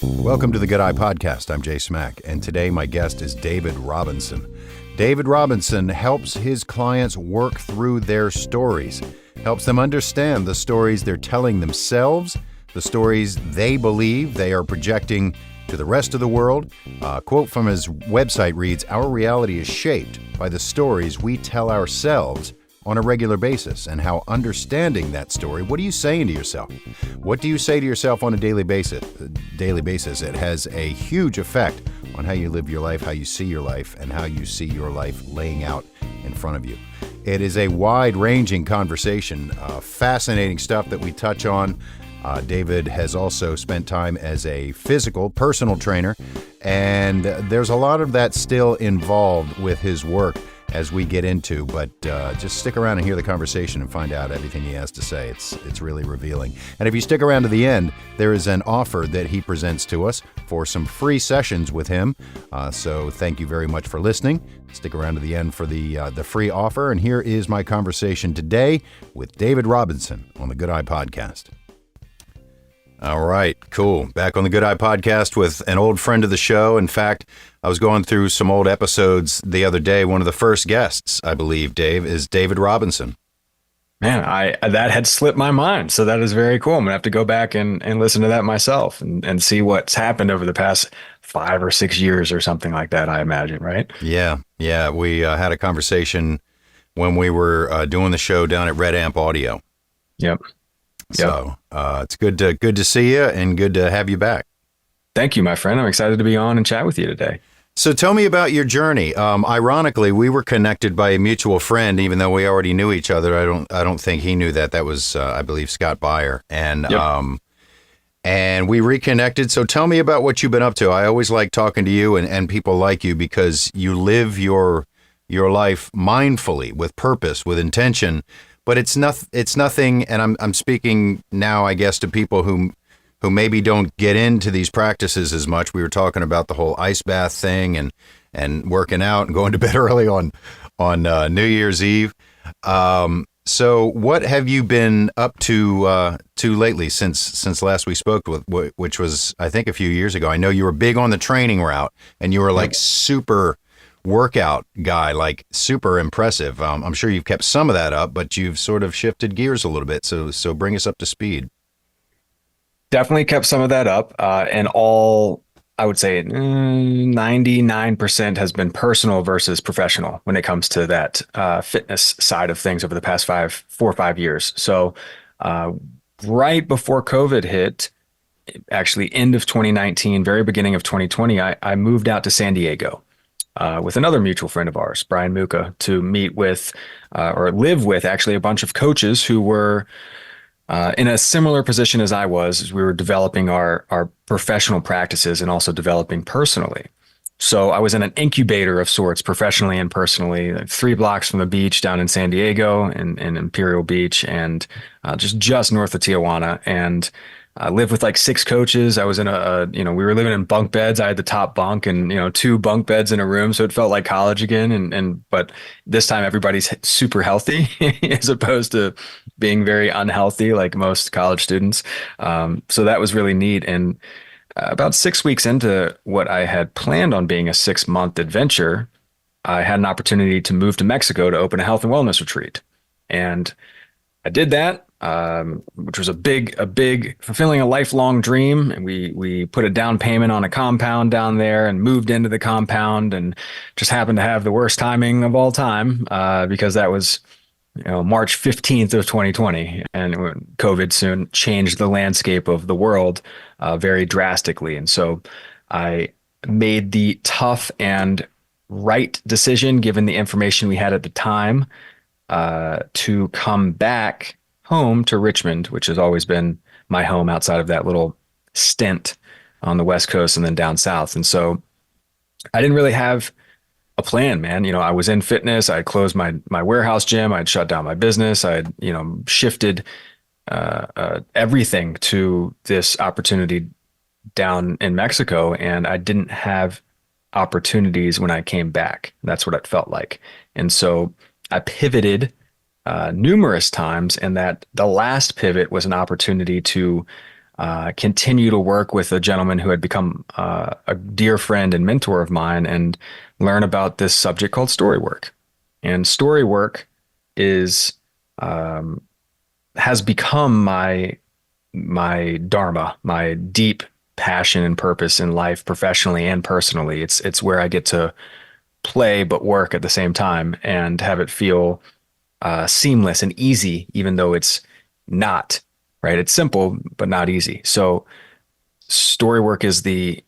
Welcome to the Good Eye Podcast. I'm Jay Smack, and today my guest is David Robison. David Robison helps his clients work through their stories, helps them understand the stories they're telling themselves, the stories they believe they are projecting to the rest of the world. A quote from his website reads, "Our reality is shaped by the stories we tell ourselves on a regular basis, and how understanding that story, what are you saying to yourself? What do you say to yourself on a daily basis? It has a huge effect on how you live your life, how you see your life, and how you see your life laying out in front of you." It is a wide-ranging conversation, fascinating stuff that we touch on. David has also spent time as a personal trainer, and there's a lot of that still involved with his work as we get into, but just stick around and hear the conversation and find out everything he has to say. It's really revealing. And if you stick around to the end, there is an offer that he presents to us for some free sessions with him. So thank you very much for listening. Stick around to the end for the free offer. And here is my conversation today with David Robison on the Good Eye Podcast. All right, cool. Back on the Good Eye Podcast with an old friend of the show. In fact, I was going through some old episodes the other day. One of the first guests, I believe, Dave, is David Robison. Man, that had slipped my mind. So that is very cool. I'm going to have to go back and listen to that myself and see what's happened over the past 5 or 6 years or something like that, I imagine, right? Yeah. We had a conversation when we were doing the show down at Red Amp Audio. Yep. So it's good to see you and good to have you back. Thank you, my friend. I'm excited to be on and chat with you today. So tell me about your journey. Ironically, we were connected by a mutual friend, even though we already knew each other. I don't think he knew that. That was, I believe, Scott Beyer. And yep. And we reconnected. So tell me about what you've been up to. I always like talking to you and people like you because you live your life mindfully, with purpose, with intention. But it's nothing, and I'm speaking now, I guess, to people who maybe don't get into these practices as much. We were talking about the whole ice bath thing and working out and going to bed early on New Year's Eve. So what have you been up to lately since last we spoke, which was, I think, a few years ago? I know you were big on the training route, and you were like super workout guy, like super impressive. I'm sure you've kept some of that up, but you've sort of shifted gears a little bit. So bring us up to speed. Definitely kept some of that up. And all, I would say 99% has been personal versus professional when it comes to that fitness side of things over the past 4 or 5 years. So right before COVID hit, actually end of 2019, very beginning of 2020, I moved out to San Diego. With another mutual friend of ours, Brian Muka, to meet with or live with actually a bunch of coaches who were in a similar position as I was as we were developing our professional practices and also developing personally. So I was in an incubator of sorts, professionally and personally, like 3 blocks from the beach down in San Diego in Imperial Beach, and just north of Tijuana. And I lived with like 6 coaches. I was in we were living in bunk beds. I had the top bunk and, 2 bunk beds in a room. So it felt like college again. But this time everybody's super healthy as opposed to being very unhealthy, like most college students. So that was really neat. And about 6 weeks into what I had planned on being a 6-month adventure, I had an opportunity to move to Mexico to open a health and wellness retreat. And I did that. Which was a big fulfilling a lifelong dream. And we put a down payment on a compound down there and moved into the compound, and just happened to have the worst timing of all time, because that was, March 15th of 2020, and COVID soon changed the landscape of the world, very drastically. And so I made the tough and right decision, given the information we had at the time, to come back home to Richmond, which has always been my home outside of that little stint on the West Coast and then down south. And so I didn't really have a plan, man. I was in fitness. I had closed my warehouse gym. I'd shut down my business. I had, shifted everything to this opportunity down in Mexico. And I didn't have opportunities when I came back. That's what it felt like. And so I pivoted numerous times, and that the last pivot was an opportunity to continue to work with a gentleman who had become a dear friend and mentor of mine and learn about this subject called Storywork. And Storywork is has become my dharma, my deep passion and purpose in life, professionally and personally. It's where I get to play but work at the same time and have it feel seamless and easy, even though it's not, right? It's simple but not easy. So Storywork is the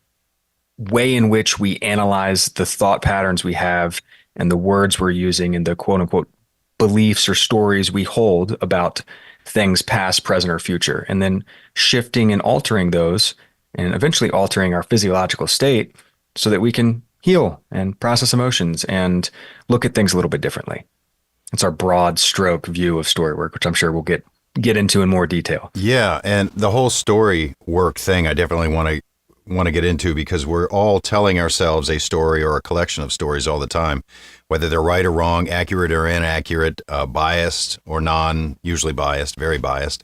way in which we analyze the thought patterns we have and the words we're using and the quote unquote beliefs or stories we hold about things past, present, or future, and then shifting and altering those and eventually altering our physiological state so that we can heal and process emotions and look at things a little bit differently. It's our broad stroke view of Storywork, which I'm sure we'll get into in more detail. Yeah, and the whole story work thing I definitely want to get into, because we're all telling ourselves a story or a collection of stories all the time, whether they're right or wrong, accurate or inaccurate, biased or usually biased, very biased.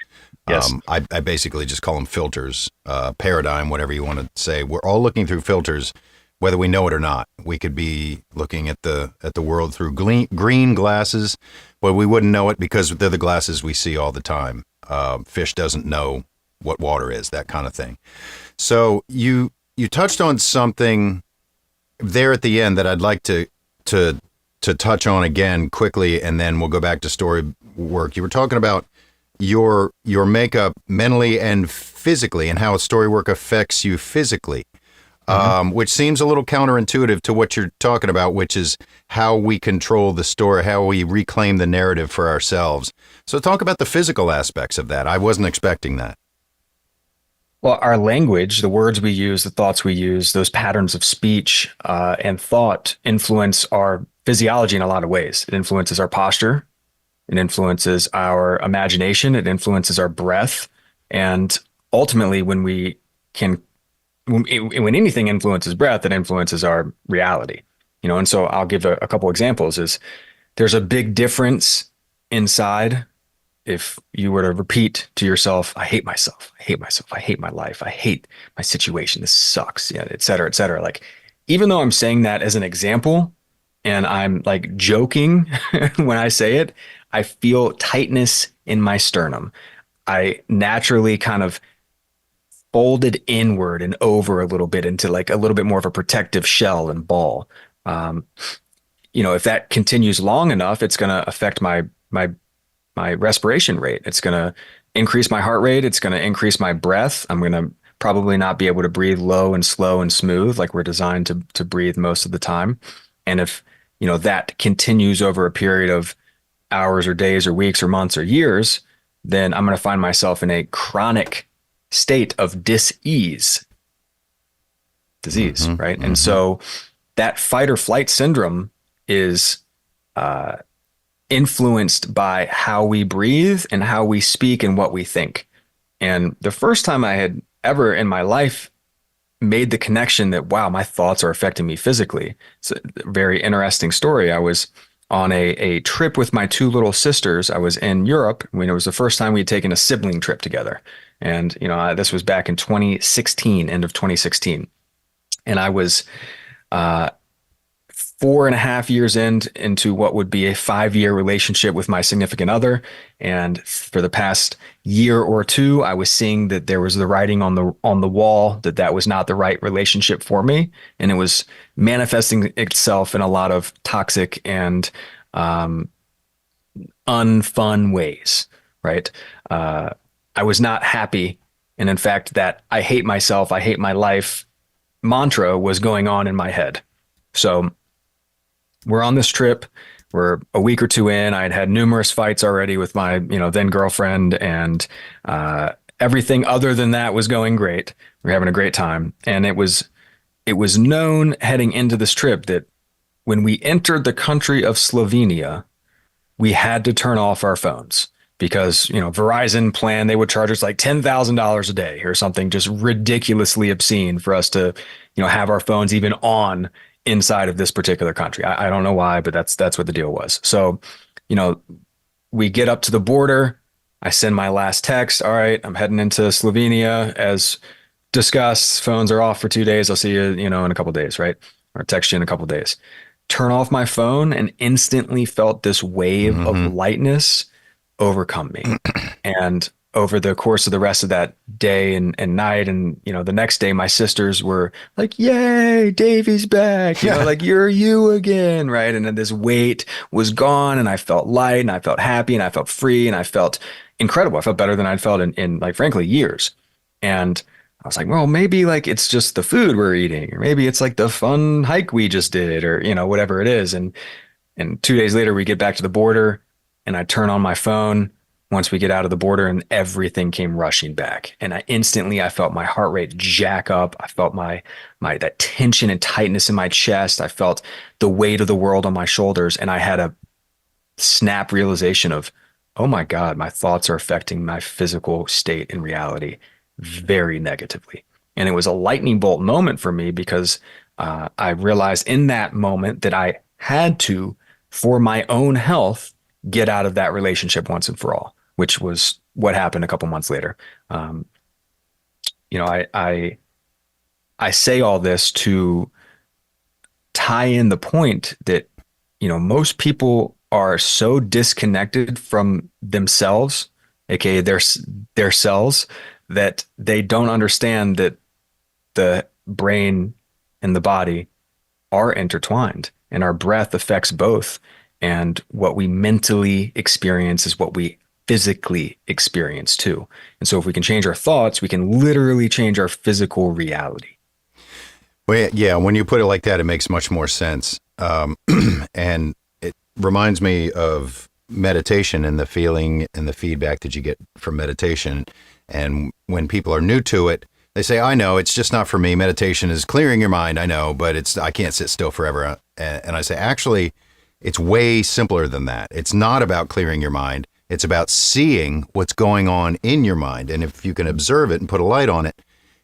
Yes. I basically just call them filters, paradigm, whatever you want to say. We're all looking through filters, whether we know it or not. We could be looking at the world through green glasses, but we wouldn't know it because they're the glasses we see all the time. Fish doesn't know what water is, that kind of thing. So you touched on something there at the end that I'd like to touch on again quickly, and then we'll go back to story work. You were talking about your makeup mentally and physically, and how story work affects you physically, which seems a little counterintuitive to what you're talking about, which is how we control the story, how we reclaim the narrative for ourselves. So talk about the physical aspects of that. I wasn't expecting that. Well, our language, the words we use, the thoughts we use, those patterns of speech and thought influence our physiology in a lot of ways. It influences our posture. It influences our imagination. It influences our breath. And ultimately, when anything influences breath, it influences our reality. And so I'll give a couple examples. There's a big difference inside. If you were to repeat to yourself, I hate myself, I hate myself, I hate my life, I hate my situation, this sucks, yeah, et cetera, et cetera. Like, even though I'm saying that as an example and I'm like joking when I say it, I feel tightness in my sternum. I naturally kind of folded inward and over a little bit into like a little bit more of a protective shell and ball. If that continues long enough, it's going to affect my respiration rate. It's going to increase my heart rate. It's going to increase my breath. I'm going to probably not be able to breathe low and slow and smooth like we're designed to breathe most of the time. And if, that continues over a period of hours or days or weeks or months or years, then I'm going to find myself in a chronic state of disease, right? And so that fight or flight syndrome is influenced by how we breathe and how we speak and what we think. And the first time I had ever in my life made the connection that, wow, my thoughts are affecting me physically. It's a very interesting story. I was on a trip with my two little sisters. I was in Europe when it was the first time we had taken a sibling trip together. And, this was back in 2016, end of 2016. And I was 4.5 years into what would be a 5-year relationship with my significant other. And for the past year or two, I was seeing that there was the writing on the wall that was not the right relationship for me. And it was manifesting itself in a lot of toxic and unfun ways, right? I was not happy. And in fact, that I hate myself, I hate my life mantra was going on in my head. So we're on this trip. We're a week or two in. I had numerous fights already with my, then girlfriend, and everything other than that was going great. We're having a great time. And it was known heading into this trip that when we entered the country of Slovenia, we had to turn off our phones because, Verizon plan, they would charge us like $10,000 a day or something just ridiculously obscene for us to, have our phones even on inside of this particular country. I don't know why, but that's what the deal was. So, we get up to the border. I send my last text. All right, I'm heading into Slovenia as discussed. Phones are off for 2 days. I'll see you, in a couple days, right? Or text you in a couple days. Turn off my phone and instantly felt this wave of Hmm. lightness overcome me. And over the course of the rest of that day and night, and the next day, my sisters were like, "Yay, Davey's back!" Like you're you again, right? And then this weight was gone, and I felt light, and I felt happy, and I felt free, and I felt incredible. I felt better than I'd felt in like frankly years. And I was like, well, maybe like it's just the food we're eating, or maybe it's like the fun hike we just did, or whatever it is. And 2 days later, we get back to the border, and I turn on my phone once we get out of the border, and everything came rushing back. And I felt my heart rate jack up. I felt my that tension and tightness in my chest. I felt the weight of the world on my shoulders, and I had a snap realization of, oh my God, my thoughts are affecting my physical state in reality very negatively. And it was a lightning bolt moment for me because I realized in that moment that I had to, for my own health, get out of that relationship once and for all, which was what happened a couple months later. Um, I say all this to tie in the point that most people are so disconnected from themselves, aka their cells, that they don't understand that the brain and the body are intertwined, and our breath affects both. And what we mentally experience is what we physically experience too. And so if we can change our thoughts, we can literally change our physical reality. Well, yeah, when you put it like that, it makes much more sense. And it reminds me of meditation and the feeling and the feedback that you get from meditation. And when people are new to it, they say, I know, it's just not for me. Meditation is clearing your mind. I know, but I can't sit still forever. And I say, actually, it's way simpler than that. It's not about clearing your mind. It's about seeing what's going on in your mind. And if you can observe it and put a light on it,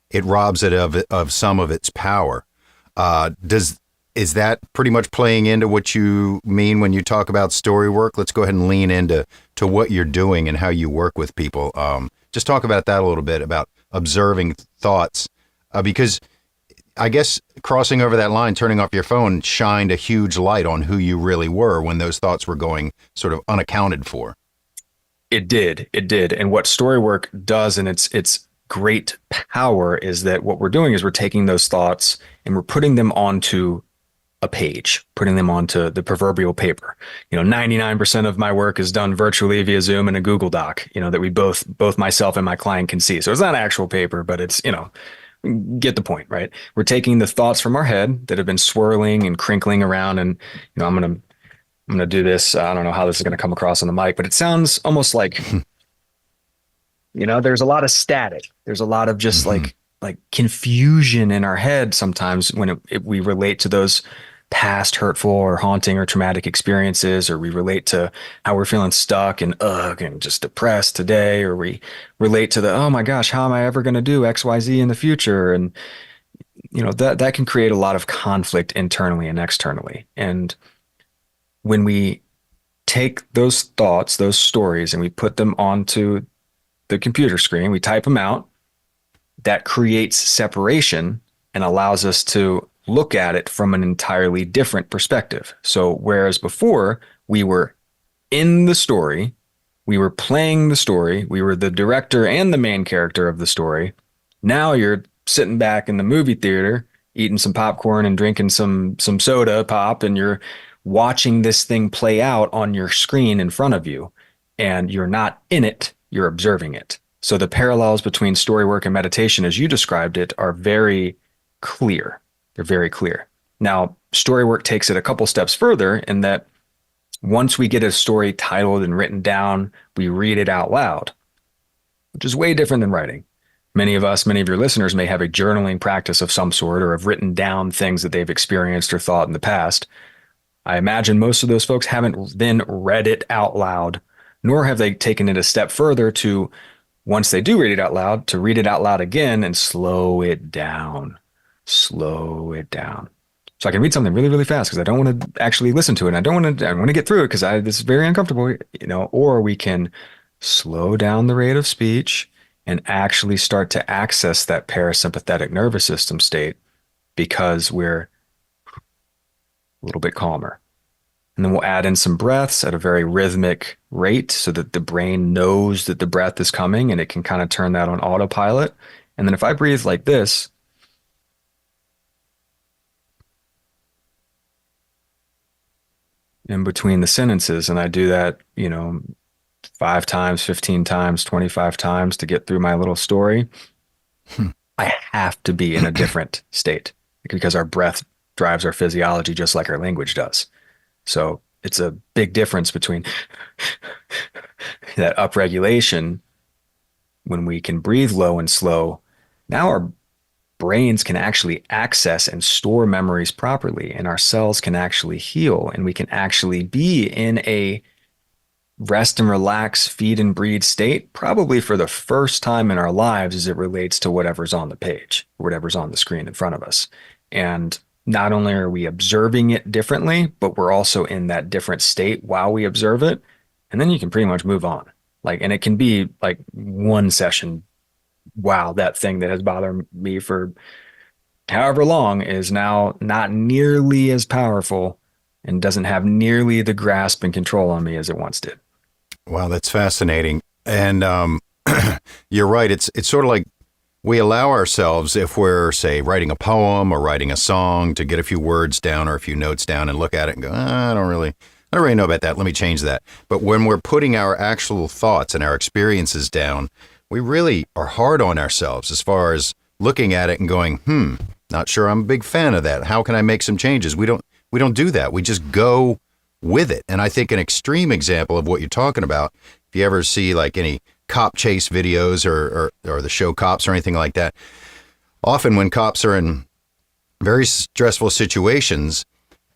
it robs it of some of its power. Is that pretty much playing into what you mean when you talk about story work? Let's go ahead and lean into what you're doing and how you work with people. Just talk about that a little bit, about observing thoughts, because I guess crossing over that line, turning off your phone, shined a huge light on who you really were when those thoughts were going sort of unaccounted for. It did. It did. And what Storywork does, and its great power, is that what we're doing is we're taking those thoughts and we're putting them onto a page, putting them onto the proverbial paper. 99% of my work is done virtually via Zoom and a Google Doc, that we both myself and my client can see. So it's not actual paper, but it's, get the point, right? We're taking the thoughts from our head that have been swirling and crinkling around, and I'm gonna do this. I don't know how this is gonna come across on the mic, but it sounds almost like there's a lot of static. There's a lot of just like confusion in our head sometimes when we relate to those past hurtful or haunting or traumatic experiences, or we relate to how we're feeling stuck and just depressed today, or we relate to oh my gosh, how am I ever going to do XYZ in the future? And that can create a lot of conflict internally and externally. And when we take those thoughts, those stories, and we put them onto the computer screen, we type them out, that creates separation and allows us to look at it from an entirely different perspective. So whereas before we were in the story, we were playing the story, we were the director and the main character of the story. Now you're sitting back in the movie theater, eating some popcorn and drinking some soda pop, and you're watching this thing play out on your screen in front of you. And you're not in it, you're observing it. So the parallels between story work and meditation, as you described it, are very clear. They're very clear. Now, story work takes it a couple steps further in that once we get a story titled and written down, we read it out loud, which is way different than writing. Many of your listeners may have a journaling practice of some sort, or have written down things that they've experienced or thought in the past. I imagine most of those folks haven't then read it out loud, nor have they taken it a step further to, once they do read it out loud, to read it out loud again and slow it down. Slow it down. So I can read something really, really fast because I don't want to actually listen to it. And I want to get through it because this is very uncomfortable, or we can slow down the rate of speech and actually start to access that parasympathetic nervous system state because we're a little bit calmer. And then we'll add in some breaths at a very rhythmic rate so that the brain knows that the breath is coming and it can kind of turn that on autopilot. And then if I breathe like this, in between the sentences, and I do that, 5 times, 15 times, 25 times to get through my little story, I have to be in a different state because our breath drives our physiology just like our language does. So it's a big difference between that upregulation when we can breathe low and slow. Now our brains can actually access and store memories properly, and our cells can actually heal, and we can actually be in a rest and relax, feed and breathe state, probably for the first time in our lives as it relates to whatever's on the page, whatever's on the screen in front of us. And not only are we observing it differently, but we're also in that different state while we observe it. And then you can pretty much move on. And it can be like one session. Wow, that thing that has bothered me for however long is now not nearly as powerful and doesn't have nearly the grasp and control on me as it once did. Wow, that's fascinating. And you're right. It's sort of like we allow ourselves, if we're, say, writing a poem or writing a song, to get a few words down or a few notes down and look at it and go, I don't really know about that. Let me change that. But when we're putting our actual thoughts and our experiences down, we really are hard on ourselves as far as looking at it and going, not sure I'm a big fan of that. How can I make some changes? We don't do that. We just go with it. And I think an extreme example of what you're talking about, if you ever see like any cop chase videos or the show Cops or anything like that, often when cops are in very stressful situations,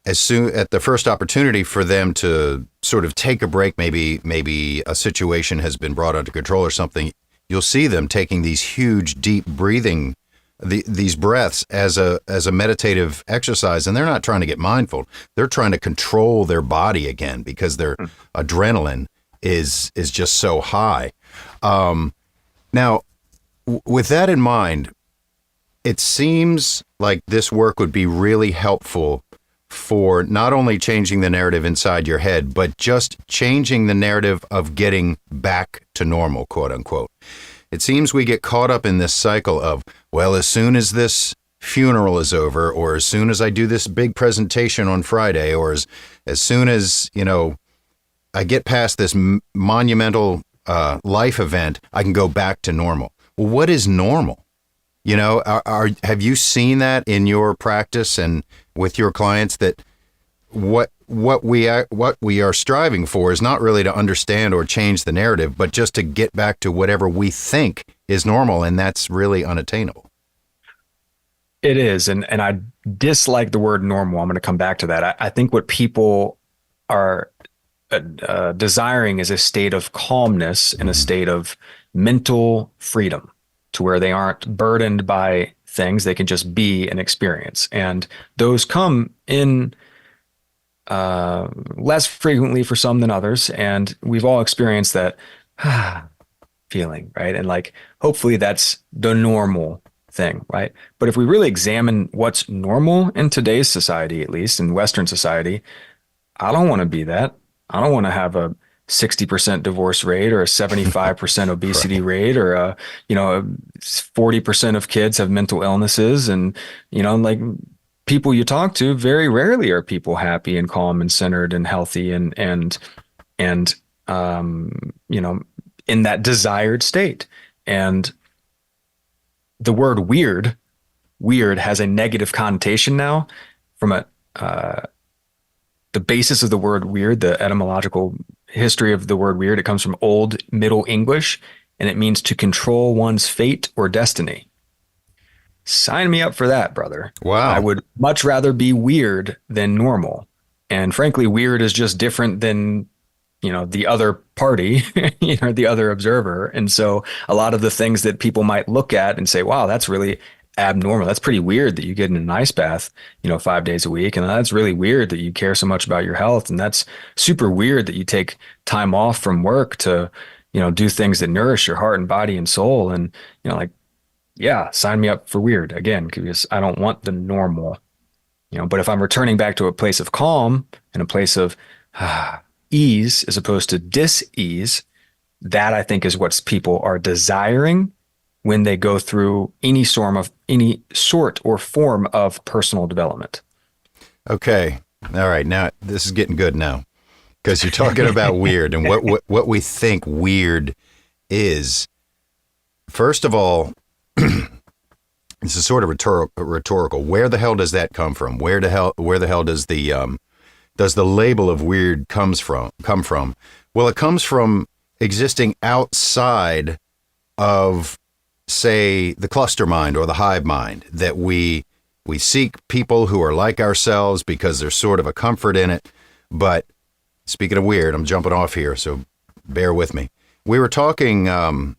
as soon at the first opportunity for them to sort of take a break, maybe a situation has been brought under control or something, you'll see them taking these huge, deep breathing, these breaths as a meditative exercise. And they're not trying to get mindful. They're trying to control their body again because their adrenaline is just so high. Now, with that in mind, it seems like this work would be really helpful for not only changing the narrative inside your head, but just changing the narrative of getting back to normal, quote unquote. It seems we get caught up in this cycle of, well, as soon as this funeral is over, or as soon as I do this big presentation on Friday, or as soon as, I get past this monumental life event, I can go back to normal. Well, what is normal? Have you seen that in your practice and with your clients, that what we are striving for is not really to understand or change the narrative, but just to get back to whatever we think is normal, and that's really unattainable. It is, and I dislike the word normal. I'm going to come back to that. I think what people are desiring is a state of calmness and a state of mental freedom, to where they aren't burdened by things. They can just be an experience. And those come in less frequently for some than others. And we've all experienced that feeling, right? And hopefully that's the normal thing, right? But if we really examine what's normal in today's society, at least in Western society, I don't want to be that. I don't want to have a 60% divorce rate or a 75% obesity rate, or 40% of kids have mental illnesses. And, people you talk to, very rarely are people happy and calm and centered and healthy and in that desired state. And the word weird has a negative connotation now. From the basis of the word weird, the etymological history of the word weird, it comes from Old Middle English, and it means to control one's fate or destiny. Sign me up for that, brother. Wow. I would much rather be weird than normal. And frankly, weird is just different than, the other party, the other observer. And so a lot of the things that people might look at and say, wow, that's really abnormal. That's pretty weird that you get in an ice bath, 5 days a week. And that's really weird that you care so much about your health. And that's super weird that you take time off from work to, do things that nourish your heart and body and soul. And, like, yeah, sign me up for weird again, because I don't want the normal, but if I'm returning back to a place of calm and a place of ease as opposed to dis-ease, that I think is what people are desiring when they go through any sort or form of personal development. Okay. All right. Now this is getting good now, because you're talking about weird and what we think weird is. First of all, this is sort of rhetorical. Where the hell does that come from? Where the hell does the label of weird come from? Well, it comes from existing outside of, say, the cluster mind or the hive mind, that we seek people who are like ourselves because there's sort of a comfort in it. But speaking of weird, I'm jumping off here, so bear with me. We were talking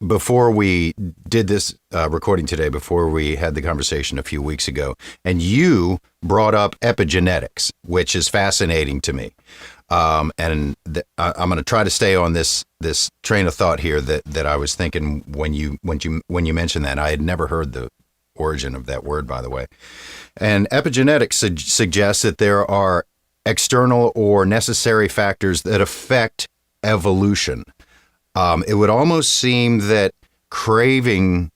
before we did this recording today, before we had the conversation a few weeks ago, and you brought up epigenetics, which is fascinating to me. I'm going to try to stay on this train of thought here that I was thinking when you mentioned that. I had never heard the origin of that word, by the way. And epigenetics suggests that there are external or necessary factors that affect evolution. It would almost seem that craving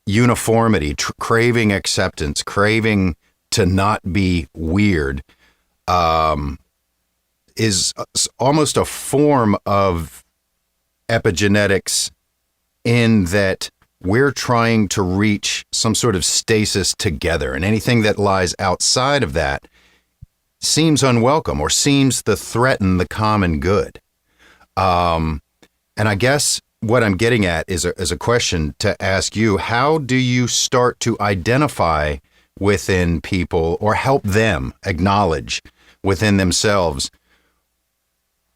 uniformity, craving acceptance, craving to not be weird, is almost a form of epigenetics, in that we're trying to reach some sort of stasis together, and anything that lies outside of that seems unwelcome or seems to threaten the common good. And I guess what I'm getting at is a question to ask you. How do you start to identify within people, or help them acknowledge within themselves,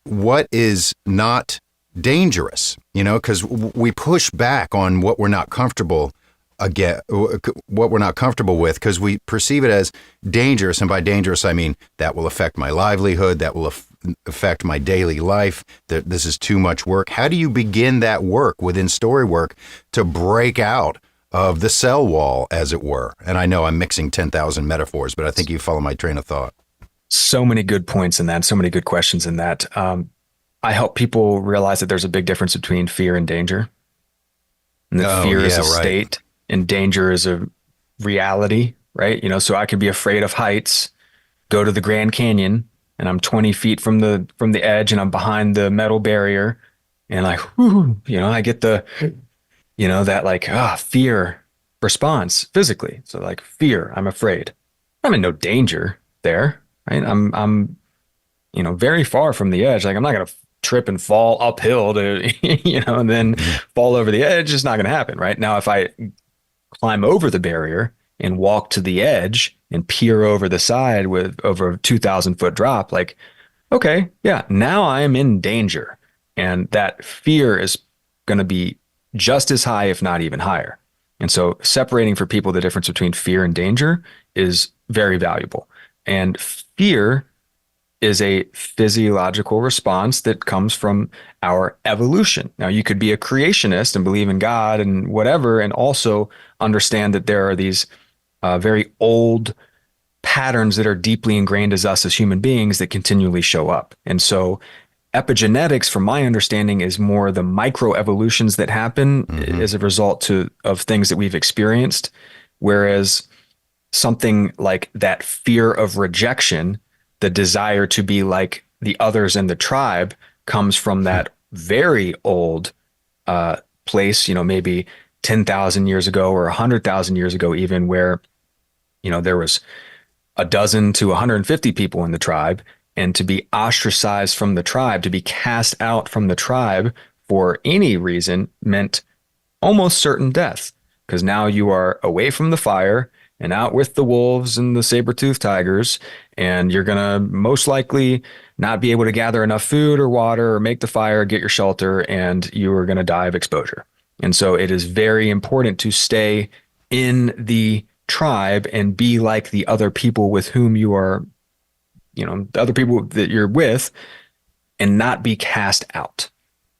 what is not dangerous? Because we push back on what we're not comfortable with, because we perceive it as dangerous. And by dangerous, I mean that will affect my livelihood, that will affect my daily life, that this is too much work. How do you begin that work within Storywork to break out of the cell wall, as it were? And I know I'm mixing 10,000 metaphors, but I think you follow my train of thought. So many good points in that, so many good questions in that. I help people realize that there's a big difference between fear and danger. And that fear is a state and danger is a reality, right? So I could be afraid of heights, go to the Grand Canyon, and I'm 20 feet from the edge, and I'm behind the metal barrier, and like, I get the, that fear response physically. So like fear, I'm afraid. I'm in no danger there, right? I'm very far from the edge. Like, I'm not going to trip and fall uphill to, and then fall over the edge. It's not going to happen, right? Now, if I climb over the barrier and walk to the edge and peer over the side with over a 2,000 foot drop, like, okay, yeah, now I am in danger. And that fear is going to be just as high, if not even higher. And so separating for people the difference between fear and danger is very valuable. And fear is a physiological response that comes from our evolution. Now, you could be a creationist and believe in God and whatever, and also understand that there are these very old patterns that are deeply ingrained as us as human beings that continually show up. And so epigenetics, from my understanding, is more the microevolutions that happen as a result of things that we've experienced, whereas something like that fear of rejection, the desire to be like the others in the tribe, comes from that very old place, maybe 10,000 years ago or 100,000 years ago, even, where, there was a dozen to 150 people in the tribe, and to be ostracized from the tribe, to be cast out from the tribe for any reason, meant almost certain death, because now you are away from the fire and out with the wolves and the saber-toothed tigers, and you're going to most likely not be able to gather enough food or water or make the fire, get your shelter, and you are going to die of exposure. And so it is very important to stay in the tribe and be like the other people with whom you are, the other people that you're with, and not be cast out.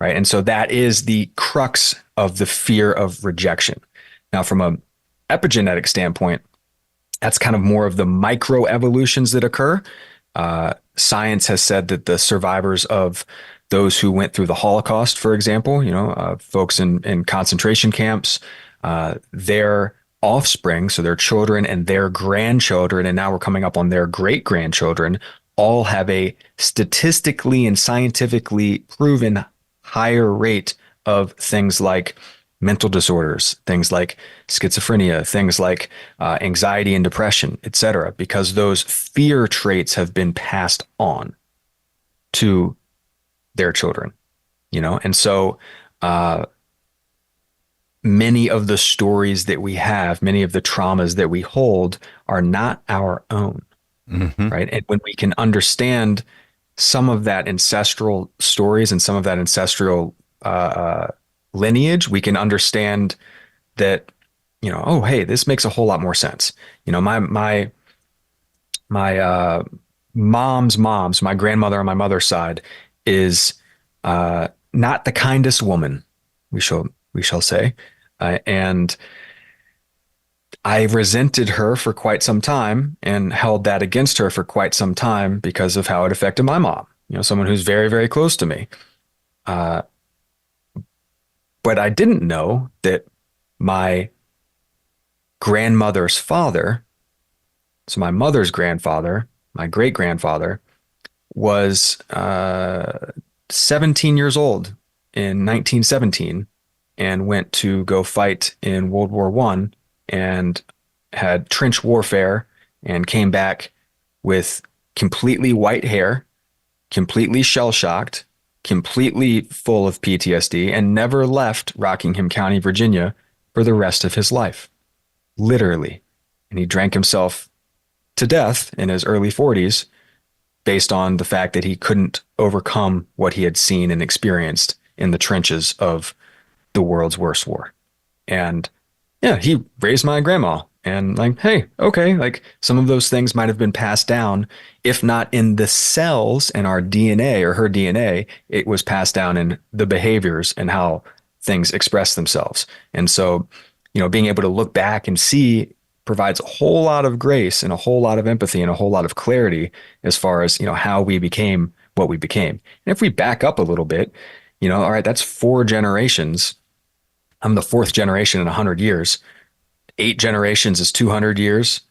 right? And so that is the crux of the fear of rejection. Now, from a epigenetic standpoint, that's kind of more of the micro evolutions that occur. Science has said that the survivors of those who went through the Holocaust, for example, folks in concentration camps, their offspring, so their children and their grandchildren, and now we're coming up on their great grandchildren, all have a statistically and scientifically proven higher rate of things like mental disorders, things like schizophrenia, things like anxiety and depression, et cetera, because those fear traits have been passed on to their children, And so many of the stories that we have, many of the traumas that we hold are not our own, right? And when we can understand some of that ancestral stories and some of that ancestral lineage, we can understand that, oh, hey, this makes a whole lot more sense. My mom's mom, so my grandmother on my mother's side, is not the kindest woman, we shall say, and I resented her for quite some time and held that against her for quite some time because of how it affected my mom. Someone who's very, very close to me. But I didn't know that my grandmother's father, so my mother's grandfather, my great grandfather, was 17 years old in 1917 and went to go fight in World War I and had trench warfare and came back with completely white hair, completely shell-shocked, completely full of PTSD, and never left Rockingham County, Virginia for the rest of his life, literally. And he drank himself to death in his early 40s based on the fact that he couldn't overcome what he had seen and experienced in the trenches of the world's worst war. And yeah, he raised my grandma. And like, hey, okay, like some of those things might have been passed down, if not in the cells in our DNA or her DNA, it was passed down in the behaviors and how things express themselves. And so, being able to look back and see provides a whole lot of grace and a whole lot of empathy and a whole lot of clarity as far as, how we became what we became. And if we back up a little bit, all right, that's 4 generations. I'm the 4th generation in 100 years. 8 generations is 200 years.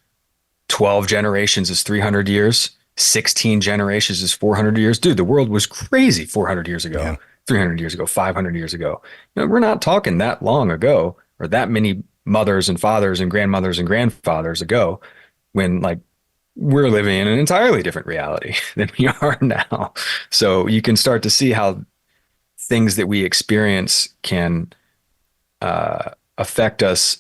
12 generations is 300 years. 16 generations is 400 years. Dude, the world was crazy 400 years ago, yeah. 300 years ago, 500 years ago. We're not talking that long ago or that many mothers and fathers and grandmothers and grandfathers ago when like we're living in an entirely different reality than we are now. So you can start to see how things that we experience can affect us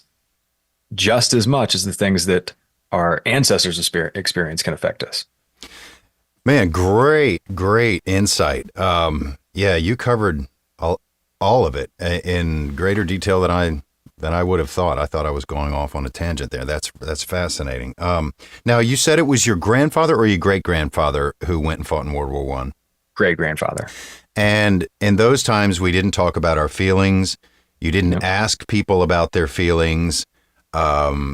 just as much as the things that our ancestors experience can affect us. Man, great insight. Yeah, you covered all of it in greater detail than I would have thought. I thought I was going off on a tangent there. That's fascinating. Now, you said it was your grandfather or your great-grandfather who went and fought in World War I? Great-grandfather. And in those times, we didn't talk about our feelings. You didn't ask people about their feelings.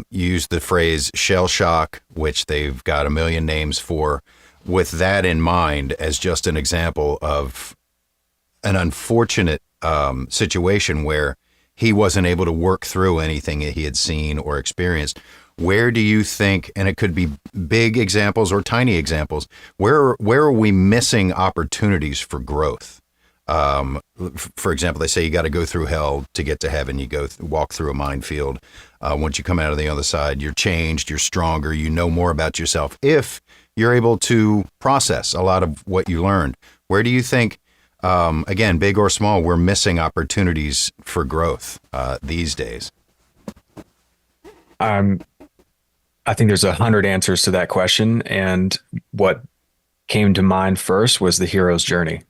Use the phrase shell shock, which they've got a million names for, with that in mind as just an example of an unfortunate situation where he wasn't able to work through anything that he had seen or experienced. Where do you think, and it could be big examples or tiny examples, where are we missing opportunities for growth? For example, they say you got to go through hell to get to heaven. You walk through a minefield. Once you come out of the other side, you're changed, you're stronger, you know more about yourself. If you're able to process a lot of what you learned, where do you think, again, big or small, we're missing opportunities for growth these days? I think there's 100 answers to that question. And what came to mind first was the hero's journey.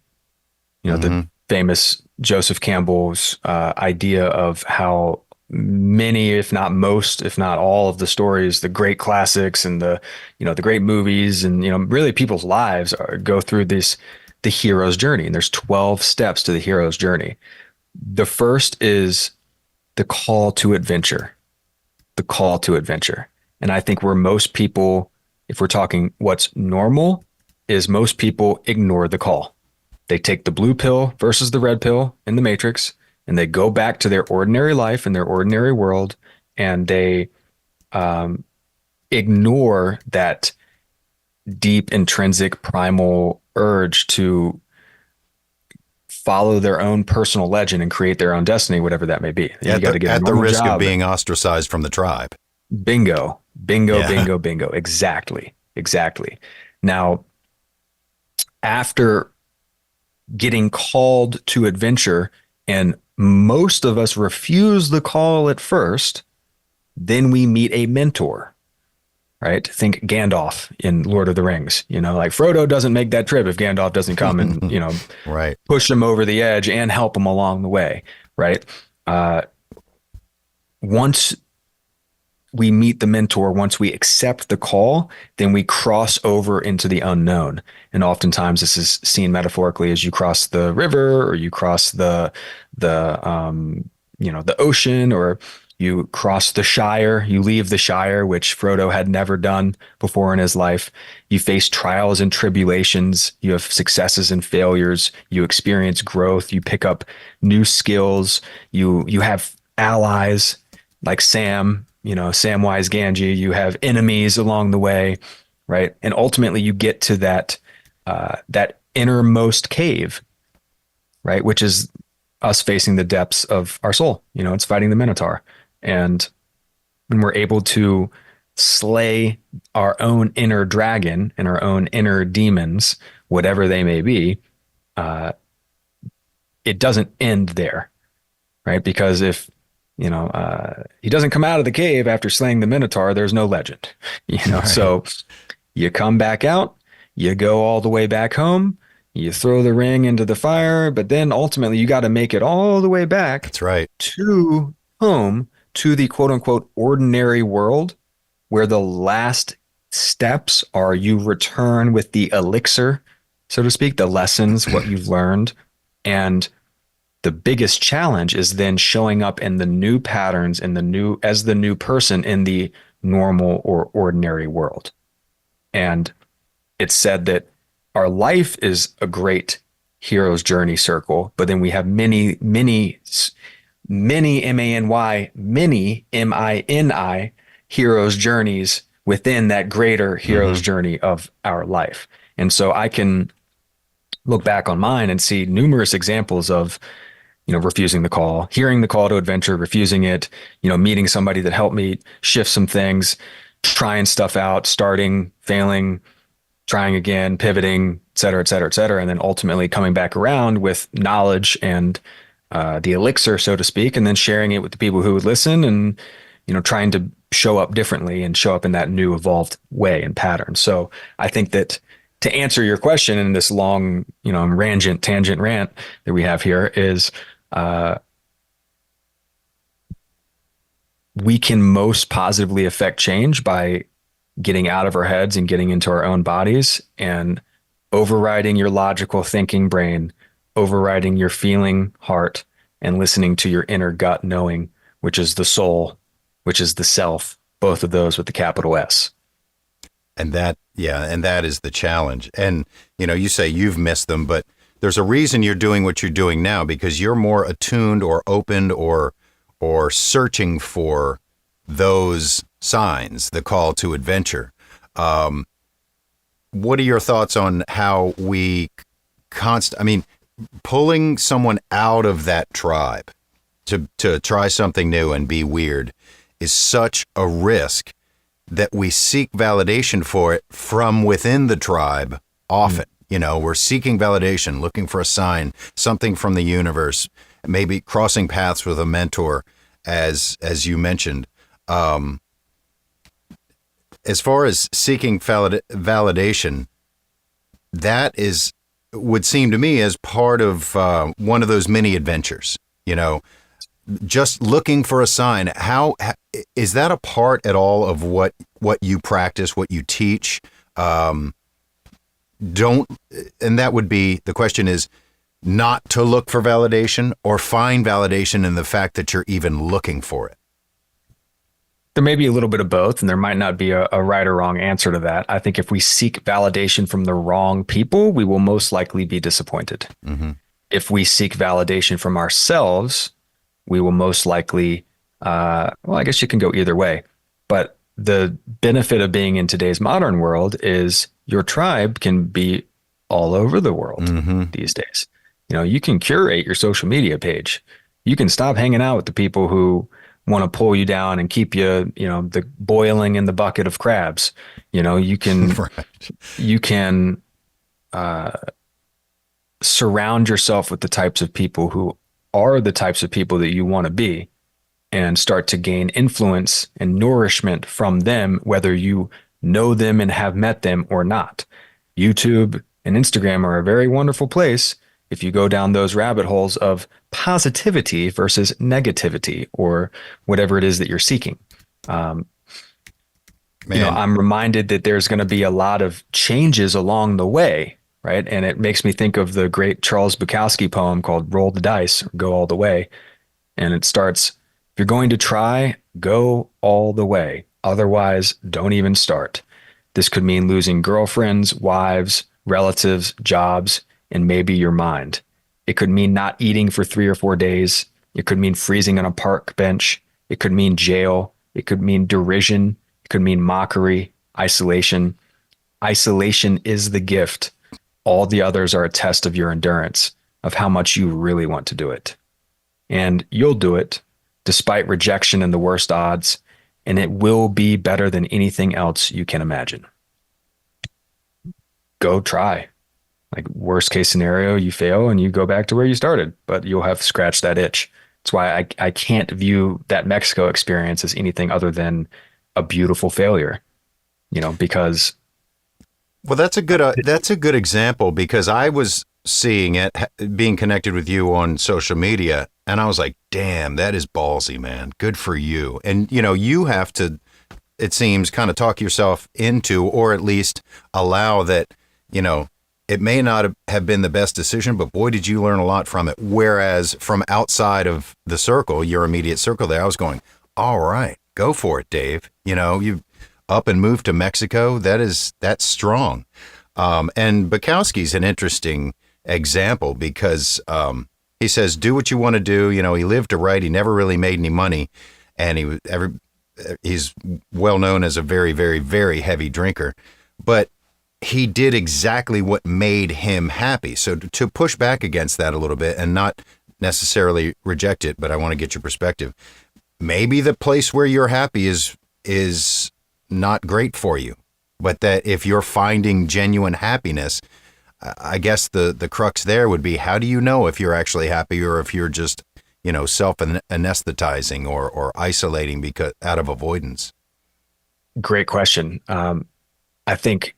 The famous Joseph Campbell's idea of how many, if not most, if not all of the stories, the great classics and the great movies and, really people's lives go through this the hero's journey. And there's 12 steps to the hero's journey. The first is the call to adventure, the call to adventure. And I think where most people, if we're talking what's normal, is most people ignore the call. They take the blue pill versus the red pill in the matrix, and they go back to their ordinary life and their ordinary world, and they ignore that deep intrinsic primal urge to follow their own personal legend and create their own destiny, whatever that may be. You got to get at the risk of being ostracized from the tribe. Bingo, bingo, yeah. Bingo, bingo. Exactly. Now, after getting called to adventure, and most of us refuse the call at first, then we meet a mentor. Right? Think Gandalf in Lord of the Rings. Like Frodo doesn't make that trip if Gandalf doesn't come and, right. push him over the edge and help him along the way. Right? Once we meet the mentor, once we accept the call, then we cross over into the unknown. And oftentimes this is seen metaphorically as you cross the river, or you cross the ocean, or you cross the Shire, you leave the Shire, which Frodo had never done before in his life. You face trials and tribulations. You have successes and failures. You experience growth. You pick up new skills. You have allies like Sam, Samwise Gamgee. You have enemies along the way, right? And ultimately you get to that innermost cave, right? Which is us facing the depths of our soul. It's fighting the Minotaur. And when we're able to slay our own inner dragon and our own inner demons, whatever they may be, it doesn't end there, right? Because if, he doesn't come out of the cave after slaying the Minotaur, there's no legend, right. So you come back out, you go all the way back home, you throw the ring into the fire, but then ultimately you got to make it all the way back. That's right. To home, to the quote unquote ordinary world, where the last steps are you return with the elixir, so to speak, the lessons, what you've learned. And the biggest challenge is then showing up in the new patterns and as the new person in the normal or ordinary world. And it's said that our life is a great hero's journey circle, but then we have many M-A-N-Y, many M-I-N-I hero's journeys within that greater hero's journey of our life. And so I can look back on mine and see numerous examples of, refusing the call, hearing the call to adventure, refusing it, meeting somebody that helped me shift some things, trying stuff out, starting, failing, trying again, pivoting, et cetera, et cetera, et cetera. And then ultimately coming back around with knowledge and the elixir, so to speak, and then sharing it with the people who would listen and, trying to show up differently and show up in that new evolved way and pattern. So I think that to answer your question in this long, tangent rant that we have here is we can most positively affect change by getting out of our heads and getting into our own bodies and overriding your logical thinking brain, overriding your feeling heart, and listening to your inner gut knowing, which is the soul, which is the self, both of those with the capital S. And that is the challenge. And, you say you've missed them, but there's a reason you're doing what you're doing now, because you're more attuned or opened or searching for those signs, the call to adventure. What are your thoughts on how we pulling someone out of that tribe to try something new and be weird is such a risk that we seek validation for it from within the tribe often. We're seeking validation, looking for a sign, something from the universe, maybe crossing paths with a mentor, as you mentioned. As far as seeking validation, that would seem to me as part of one of those mini adventures, just looking for a sign. How is that a part at all of what you practice, what you teach? don't, and that would be, the question is not to look for validation or find validation in the fact that you're even looking for it? There may be a little bit of both, and there might not be a right or wrong answer to that. I think if we seek validation from the wrong people, we will most likely be disappointed. Mm-hmm. If we seek validation from ourselves, we will most likely, well, I guess you can go either way. But the benefit of being in today's modern world is your tribe can be all over the world these days. You know, you can curate your social media page. You can stop hanging out with the people who want to pull you down and keep you, you know, the boiling in the bucket of crabs. You know, you can, you can surround yourself with the types of people who are the types of people that you want to be, and start to gain influence and nourishment from them, whether you know them and have met them or not. YouTube and Instagram are a very wonderful place if you go down those rabbit holes of positivity versus negativity, or whatever it is that you're seeking. You know, I'm reminded that there's going to be a lot of changes along the way, right? And it makes me think of the great Charles Bukowski poem called Roll the Dice, or Go All the Way. And it starts, if you're going to try, go all the way. Otherwise, don't even start. This could mean losing girlfriends, wives, relatives, jobs, and maybe your mind. It could mean not eating for 3 or 4 days. It could mean freezing on a park bench. It could mean jail. It could mean derision. It could mean mockery, isolation. Isolation is the gift. All the others are a test of your endurance, of how much you really want to do it. And you'll do it despite rejection and the worst odds, and it will be better than anything else you can imagine. Go try. Like, worst case scenario, you fail and you go back to where you started, but you'll have scratched that itch. That's why I can't view that Mexico experience as anything other than a beautiful failure, you know, because. Well, that's a good example, because I was seeing it, being connected with you on social media, and I was like, damn, that is ballsy, man. Good for you. And, you know, you have to, it seems, kind of talk yourself into, or at least allow that, you know, it may not have been the best decision, but boy, did you learn a lot from it. Whereas from outside of the circle, your immediate circle there, I was going, all right, go for it, Dave. You know, you up and moved to Mexico. That's strong. And Bukowski's an interesting example, because he says, do what you want to do. You know, he lived to write. He never really made any money. And he's well known as a very, very, very heavy drinker. But he did exactly what made him happy. So to push back against that a little bit, and not necessarily reject it, but I want to get your perspective. Maybe the place where you're happy is not great for you, but that if you're finding genuine happiness, I guess the crux there would be, how do you know if you're actually happy, or if you're just, you know, self-anesthetizing or isolating because out of avoidance? Great question. I think